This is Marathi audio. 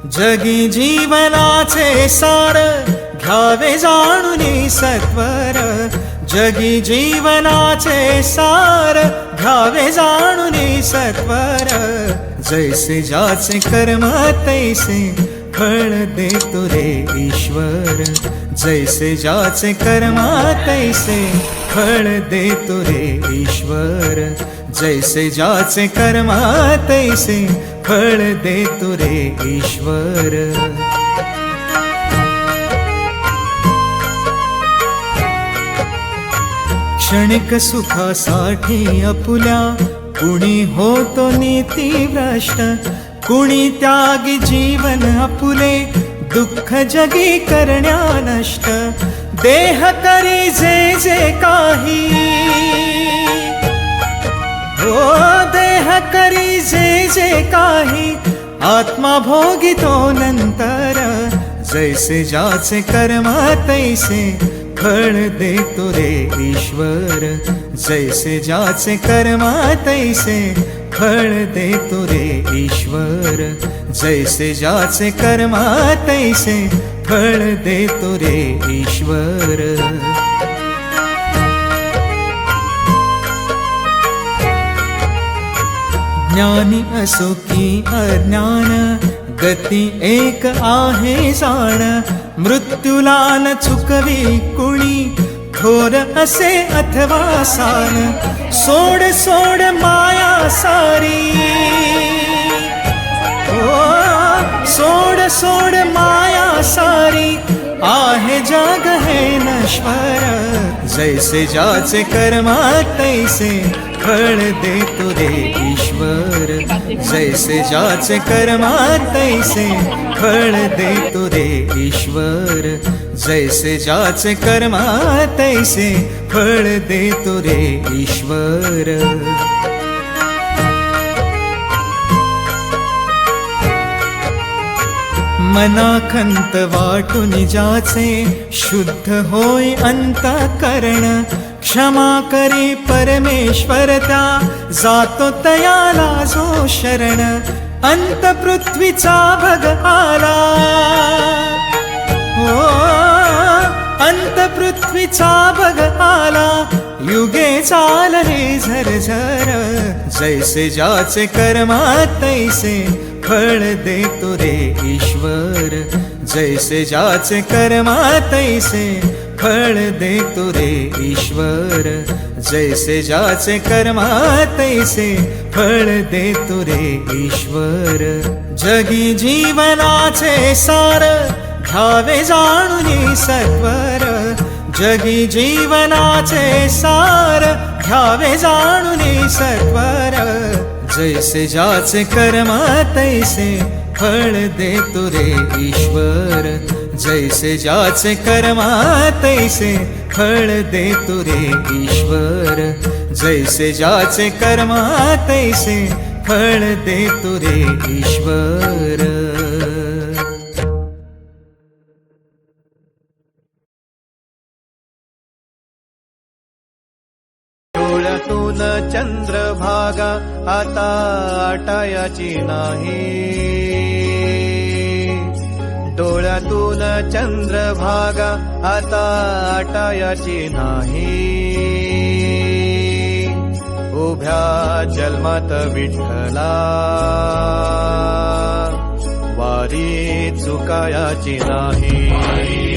जगी जीवनाचे सार घ्यावे जाणूनी सत्वर, जगी जीवनाचे सार घ्यावे जाणूनी सत्वर। जैसे ज्याचे कर्म तैसे फळ देतो रे ईश्वर, जैसे ज्याचे कर्म तैसे फळ देतो रे ईश्वर, जैसे ज्याचे कर्म तैसे फळ देतो रे ईश्वर। क्षणिक सुखासाठी आपुल्या कुणी होतो नीतिभ्रष्ट, कुणी त्यागी जीवन आपुले दुःख जगी करण्या नष्ट। देह करी जे जे काही, हो देह करी जे जे काही, आत्मा भोगितो नंतर। जैसे ज्याचे कर्म तैसे फळ देतो रे ईश्वर, जैसे ज्याचे कर्म तैसे फळ देतो रे ईश्वर, जैसे ज्याचे कर्म तैसे फळ देतो रे ईश्वर। ज्ञानी असो की अज्ञान गती एक आहे जाण, मृत्यूला न चुकवी कुणी थोर असे अथवा सान। सोड सोड माया सारी, ओ सोड सोड माया सारी, आहे जग हे नश्वर। जैसे ज्याचे कर्म तैसे फळ देतो रे ईश्वर, जैसे ज्याचे कर्म तैसे फळ देतो रे ईश्वर, जैसे ज्याचे कर्म तैसे फळ देतो रे ईश्वर। मनाखंत वाटून ज्याचे शुद्ध होय अंतःकरण, क्षमा करी परमेश्वर त्या जातो तयाला जो शरण। अंत पृथ्वीचा भग आला, हो अंत पृथ्वीचा भग आला, युगे चालले झरझर। जैसे ज्याचे कर्म तैसे फळ देतो रे ईश्वर, जैसे ज्याचे कर्म तैसे फळ देतो रे ईश्वर, जैसे ज्याचे कर्म तैसे फळ देतो रे ईश्वर। जगी जीवनाचे सार घ्यावे जाणूनी सत्वर, जगी जीवनाचे सार घ्यावे जाणूनी सत्वर। जैसे ज्याचे कर्म तैसे फळ देतो रे ईश्वर, जैसे ज्याचे कर्म तैसे फळ देतो रे ईश्वर, जैसे ज्याचे कर्म तैसे फळ देतो रे ईश्वर। डोळ्यातून चंद्रभागा आता आटायाची नाही, डोळ्यातून चंद्रभागा आता आटायाची नाही। उभ्या जन्मात विठ्ठला वारी चुकायाची नाही।